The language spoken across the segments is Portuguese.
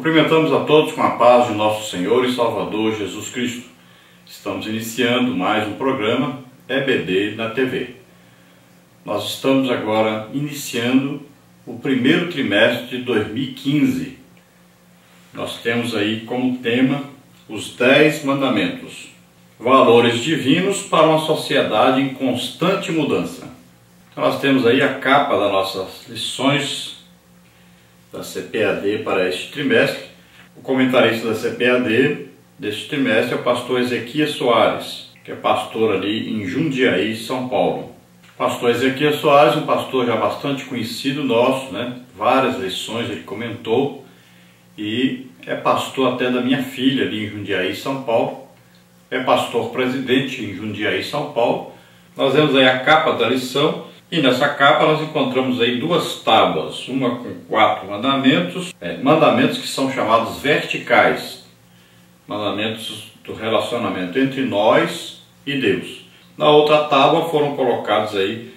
Cumprimentamos a todos com a paz de nosso Senhor e Salvador Jesus Cristo. Estamos iniciando mais um programa EBD na TV. Nós estamos agora iniciando o primeiro trimestre de 2015. Nós temos aí como tema os 10 mandamentos. Valores divinos para uma sociedade em constante mudança. Então nós temos aí a capa das nossas lições da CPAD para este trimestre. O comentarista da CPAD deste trimestre é o pastor Ezequias Soares, que é pastor ali em Jundiaí, São Paulo. O pastor Ezequias Soares, um pastor já bastante conhecido nosso, né? Várias lições ele comentou, e é pastor até da minha filha ali em Jundiaí, São Paulo. É pastor presidente em Jundiaí, São Paulo. Nós vemos aí a capa da lição, e nessa capa nós encontramos aí duas tábuas, uma com 4 mandamentos, mandamentos que são chamados verticais, mandamentos do relacionamento entre nós e Deus. Na outra tábua foram colocados aí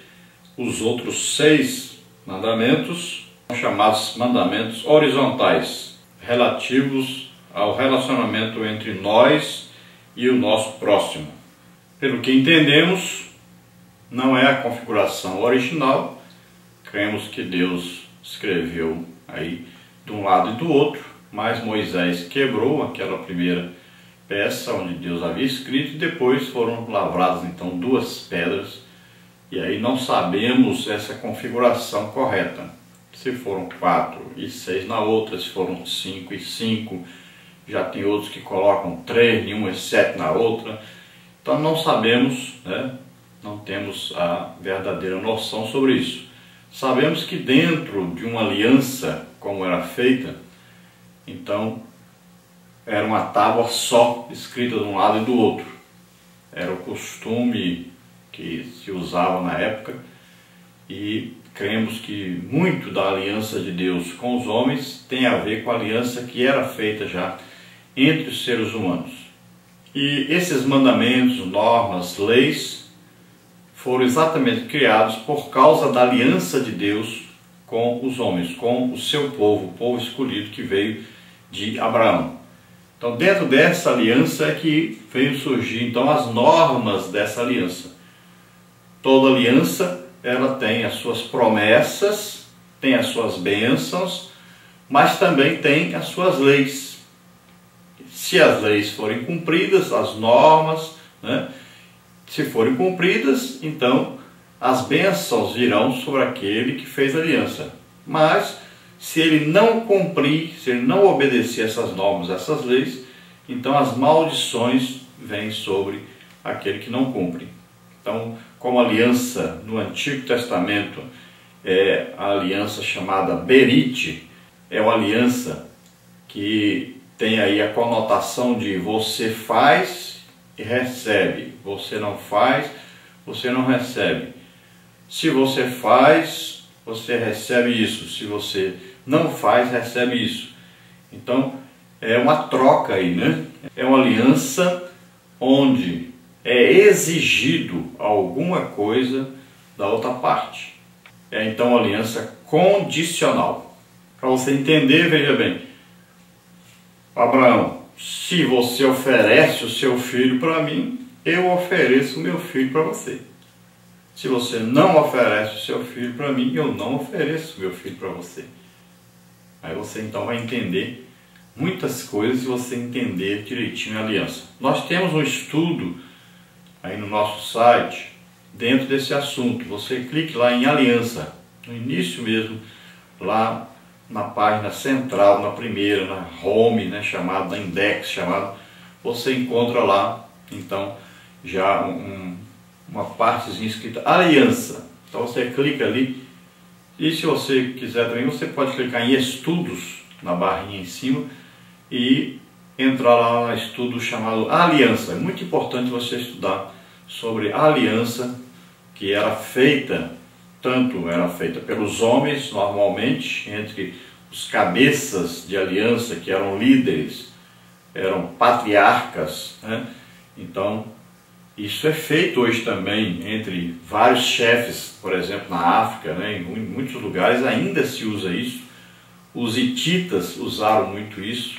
os outros 6 mandamentos, chamados mandamentos horizontais, relativos ao relacionamento entre nós e o nosso próximo. Pelo que entendemos, não é a configuração original. Cremos que Deus escreveu aí de um lado e do outro, mas Moisés quebrou aquela primeira peça onde Deus havia escrito, e depois foram lavradas então 2 pedras, e aí não sabemos essa configuração correta, se foram 4 e 6 na outra, se foram 5 e 5, já tem outros que colocam 3 em uma e 7 na outra, então não sabemos, né? Não temos a verdadeira noção sobre isso. Sabemos que dentro de uma aliança, como era feita, então era uma tábua só, escrita de um lado e do outro. Era o costume que se usava na época, e cremos que muito da aliança de Deus com os homens tem a ver com a aliança que era feita já entre os seres humanos. E esses mandamentos, normas, leis, foram exatamente criados por causa da aliança de Deus com os homens, com o seu povo, o povo escolhido que veio de Abraão. Então, dentro dessa aliança é que veio surgir então as normas dessa aliança. Toda aliança, ela tem as suas promessas, tem as suas bênçãos, mas também tem as suas leis. Se as leis forem cumpridas, as normas, né? Se forem cumpridas, então as bênçãos virão sobre aquele que fez a aliança. Mas se ele não cumprir, se ele não obedecer essas normas, essas leis, então as maldições vêm sobre aquele que não cumpre. Então, como a aliança no Antigo Testamento é a aliança chamada Berite, é uma aliança que tem aí a conotação de você faz e recebe, você não faz, você não recebe. Se você faz, você recebe isso, se você não faz, recebe isso. Então é uma troca aí, né? É uma aliança onde é exigido alguma coisa da outra parte. É então uma aliança condicional. Para você entender, veja bem, Abraão: se você oferece o seu filho para mim, eu ofereço o meu filho para você. Se você não oferece o seu filho para mim, eu não ofereço o meu filho para você. Aí você então vai entender muitas coisas se você entender direitinho a aliança. Nós temos um estudo aí no nosso site dentro desse assunto. Você clique lá em aliança, no início mesmo, lá na página central, na primeira, na home, né, chamado, na index, chamado, você encontra lá, então, já uma partezinha escrita aliança. Então você clica ali, e se você quiser também, você pode clicar em estudos, na barrinha em cima, e entrar lá no estudo chamado aliança. É muito importante você estudar sobre a aliança que era feita, tanto era feita pelos homens, normalmente, entre os cabeças de aliança, que eram líderes, eram patriarcas, né? Então, isso é feito hoje também entre vários chefes, por exemplo, na África, né? Em muitos lugares ainda se usa isso, Os hititas usaram muito isso,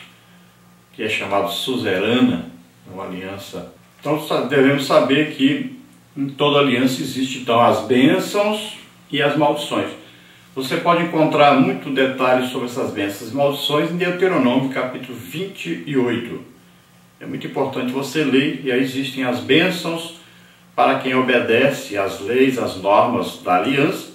que é chamado suzerana, uma aliança. Então devemos saber que em toda aliança existe então as bênçãos e as maldições. Você pode encontrar muito detalhes sobre essas bênçãos e maldições em Deuteronômio capítulo 28. É muito importante você ler, e aí existem as bênçãos para quem obedece às leis, às normas da aliança,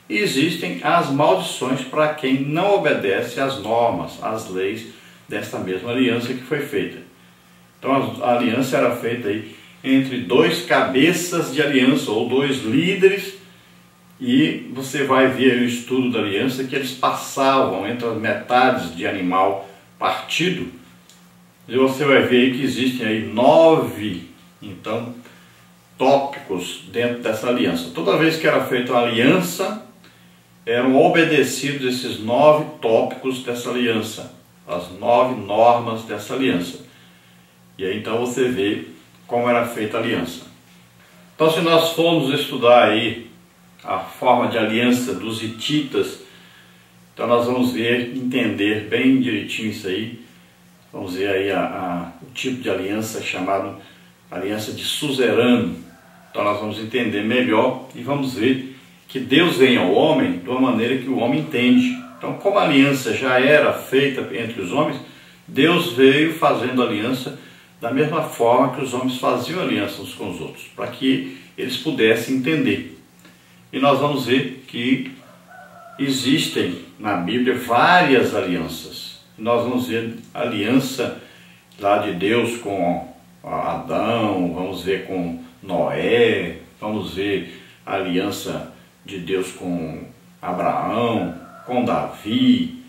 e existem as maldições para quem não obedece às normas, às leis desta mesma aliança que foi feita. Então a aliança era feita aí entre dois cabeças de aliança, ou dois líderes, e você vai ver o estudo da aliança que eles passavam entre as metades de animal partido, e você vai ver que existem aí 9, então, tópicos dentro dessa aliança. Toda vez que era feita uma aliança, eram obedecidos esses 9 tópicos dessa aliança, as 9 normas dessa aliança. E aí então você vê como era feita a aliança. Então, se nós formos estudar aí a forma de aliança dos hititas, então nós vamos ver, entender bem direitinho isso aí. Vamos ver aí o tipo de aliança chamado aliança de suzerano. Então nós vamos entender melhor e vamos ver que Deus vem ao homem de uma maneira que o homem entende. Então, como a aliança já era feita entre os homens, Deus veio fazendo aliança da mesma forma que os homens faziam aliança uns com os outros, para que eles pudessem entender. E nós vamos ver que existem na Bíblia várias alianças. Nós vamos ver a aliança lá de Deus com Adão, vamos ver com Noé, vamos ver a aliança de Deus com Abraão, com Davi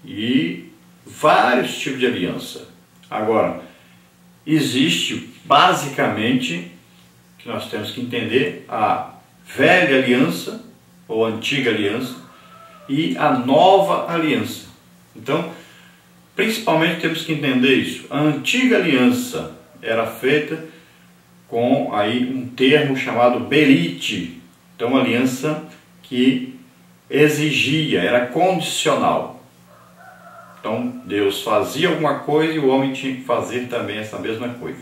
e vários tipos de aliança. Agora, existe basicamente, que nós temos que entender, a velha aliança ou antiga aliança e a nova aliança. Então, principalmente temos que entender isso. A antiga aliança era feita com aí um termo chamado berite. Então, uma aliança que exigia, era condicional. Então, Deus fazia alguma coisa e o homem tinha que fazer também essa mesma coisa.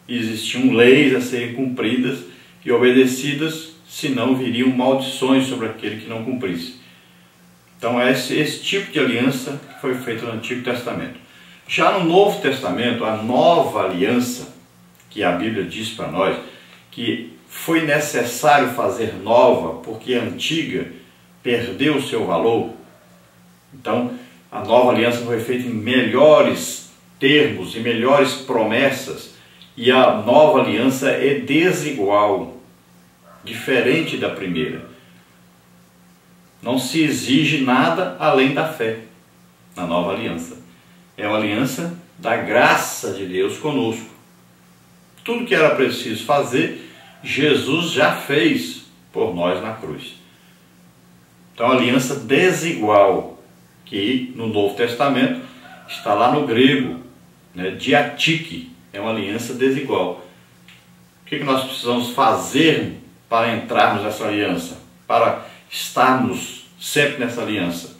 E existiam leis a serem cumpridas e obedecidas, senão viriam maldições sobre aquele que não cumprisse. Então, é esse tipo de aliança que foi feita no Antigo Testamento. Já no Novo Testamento, a nova aliança, que a Bíblia diz para nós, que foi necessário fazer nova, porque a antiga perdeu o seu valor. Então, a nova aliança foi feita em melhores termos e melhores promessas, e a nova aliança é desigual, diferente da primeira. Não se exige nada além da fé na nova aliança. É uma aliança da graça de Deus conosco. Tudo que era preciso fazer, Jesus já fez por nós na cruz. Então, a aliança desigual, que no Novo Testamento está lá no grego, diatike, é uma aliança desigual. O que nós precisamos fazer para entrarmos nessa aliança? Para estarmos sempre nessa aliança.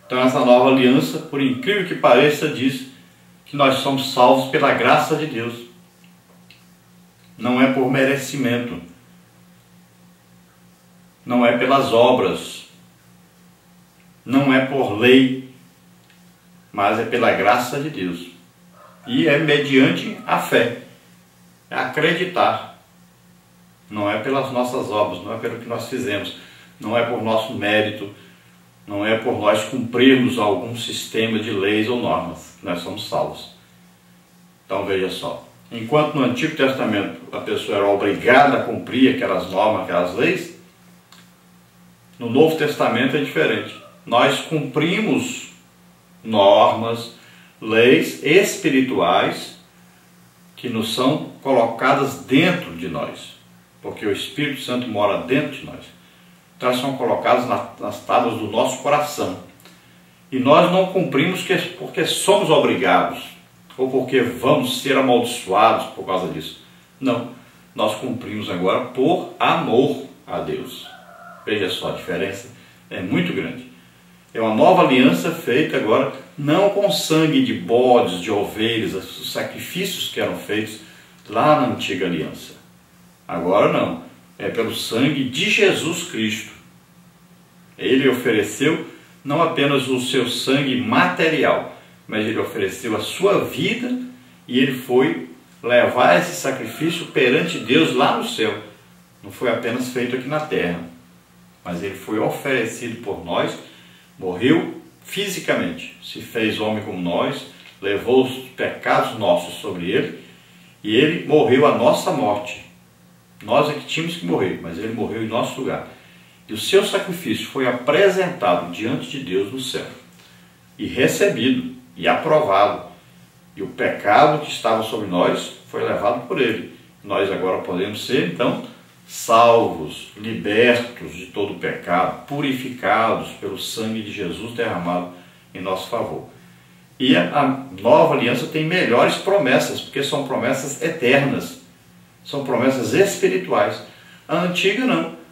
Então, essa nova aliança, por incrível que pareça, diz que nós somos salvos pela graça de Deus. Não é por merecimento, não é pelas obras, não é por lei, mas é pela graça de Deus. E é mediante a fé, é acreditar. Não é pelas nossas obras, não é pelo que nós fizemos, não é por nosso mérito, não é por nós cumprirmos algum sistema de leis ou normas que nós somos salvos. Então veja só, enquanto no Antigo Testamento a pessoa era obrigada a cumprir aquelas normas, aquelas leis, no Novo Testamento é diferente. Nós cumprimos normas, leis espirituais que nos são colocadas dentro de nós, porque o Espírito Santo mora dentro de nós. Então elas são colocadas nas tábuas do nosso coração. E nós não cumprimos porque somos obrigados, ou porque vamos ser amaldiçoados por causa disso. Não, nós cumprimos agora por amor a Deus. Veja só, a diferença é muito grande. É uma nova aliança feita agora, não com sangue de bodes, de ovelhas, os sacrifícios que eram feitos lá na antiga aliança. Agora não, é pelo sangue de Jesus Cristo. Ele ofereceu não apenas o seu sangue material, mas ele ofereceu a sua vida e ele foi levar esse sacrifício perante Deus lá no céu. Não foi apenas feito aqui na terra, mas ele foi oferecido por nós, morreu fisicamente, se fez homem como nós, levou os pecados nossos sobre ele e ele morreu a nossa morte. Nós é que tínhamos que morrer, mas ele morreu em nosso lugar. E o seu sacrifício foi apresentado diante de Deus no céu, e recebido, e aprovado. E o pecado que estava sobre nós foi levado por ele. Nós agora podemos ser, então, salvos, libertos de todo o pecado, purificados pelo sangue de Jesus derramado em nosso favor. E a nova aliança tem melhores promessas, porque são promessas eternas, são promessas espirituais. A antiga não.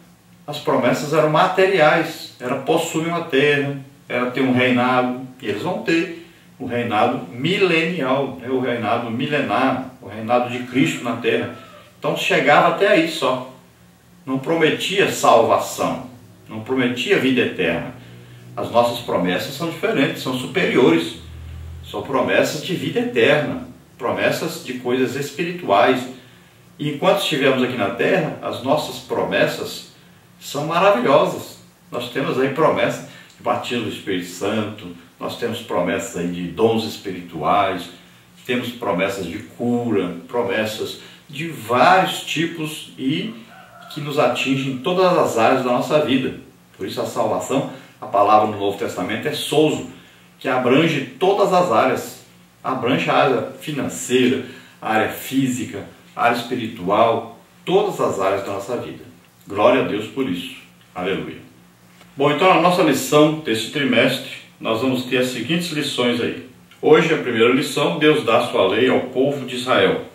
As promessas eram materiais, era possuir uma terra, era ter um reinado, e eles vão ter o reinado milenial, o reinado milenar, o reinado de Cristo na terra. Então chegava até aí só. Não prometia salvação, não prometia vida eterna. As nossas promessas são diferentes, são superiores. São promessas de vida eterna, promessas de coisas espirituais. E enquanto estivermos aqui na terra, as nossas promessas são maravilhosas. Nós temos aí promessas de batismo do Espírito Santo, nós temos promessas aí de dons espirituais, temos promessas de cura, promessas de vários tipos e que nos atingem em todas as áreas da nossa vida. Por isso a salvação, a palavra no Novo Testamento é sozo, que abrange todas as áreas, abrange a área financeira, a área física, a área espiritual, todas as áreas da nossa vida. Glória a Deus por isso. Aleluia. Bom, então na nossa lição desse trimestre, nós vamos ter as seguintes lições aí. Hoje, a primeira lição, Deus dá sua lei ao povo de Israel.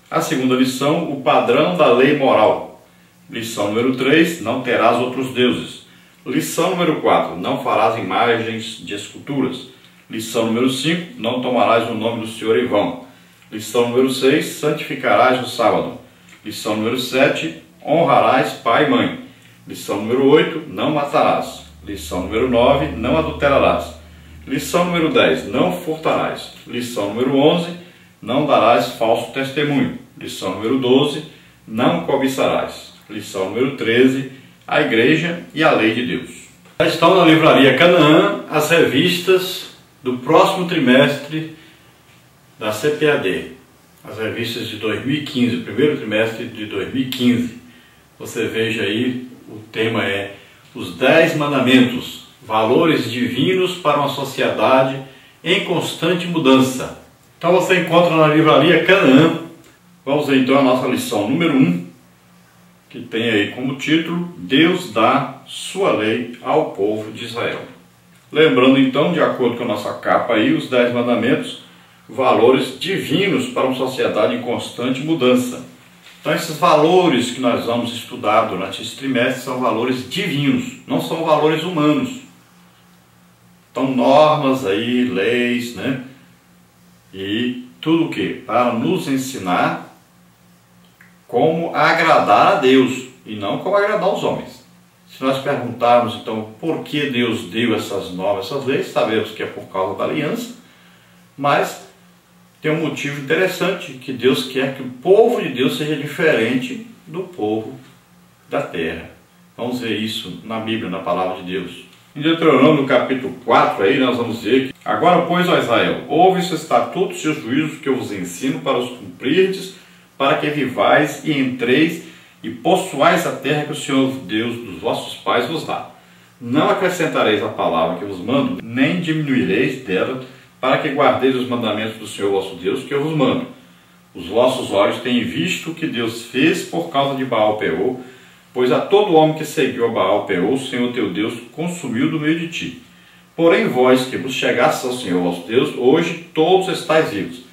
A segunda lição, o padrão da lei moral. Lição número 3, não terás outros deuses. Lição número 4, não farás imagens de esculturas. Lição número 5, não tomarás o nome do Senhor em vão. Lição número 6, santificarás o sábado. Lição número 7, honrarás pai e mãe. Lição número 8, não matarás. Lição número 9, não adulterarás. Lição número 10, não furtarás. Lição número 11, não darás falso testemunho. Lição número 12, não cobiçarás. Lição número 13, a igreja e a lei de Deus. Já estão na livraria Canaã as revistas do próximo trimestre da CPAD. As revistas de 2015, o primeiro trimestre de 2015. Você veja aí, o tema é os 10 mandamentos, valores divinos para uma sociedade em constante mudança. Então você encontra na livraria Canaã. Vamos ver então a nossa lição número 1, que tem aí como título, Deus dá sua lei ao povo de Israel. Lembrando então, de acordo com a nossa capa aí, os 10 mandamentos, valores divinos para uma sociedade em constante mudança. Então esses valores que nós vamos estudar durante esse trimestre são valores divinos, não são valores humanos. Então normas aí, leis, né? E tudo o que? Para nos ensinar como agradar a Deus e não como agradar os homens. Se nós perguntarmos então por que Deus deu essas normas, essas leis, sabemos que é por causa da aliança, mas tem um motivo interessante, que Deus quer que o povo de Deus seja diferente do povo da terra. Vamos ver isso na Bíblia, na palavra de Deus. Em Deuteronômio, no capítulo 4, aí nós vamos ver que agora, pois, ó Israel, ouve os estatutos e os juízos que eu vos ensino para os cumprirdes, para que vivais e entreis e possuais a terra que o Senhor Deus dos vossos pais vos dá. Não acrescentareis a palavra que vos mando, nem diminuireis dela, para que guardeis os mandamentos do Senhor vosso Deus, que eu vos mando. Os vossos olhos têm visto o que Deus fez por causa de Baal-peor, pois a todo homem que seguiu a Baal-peor, o Senhor teu Deus consumiu do meio de ti. Porém vós, que vos chegastes ao Senhor vosso Deus, hoje todos estáis vivos.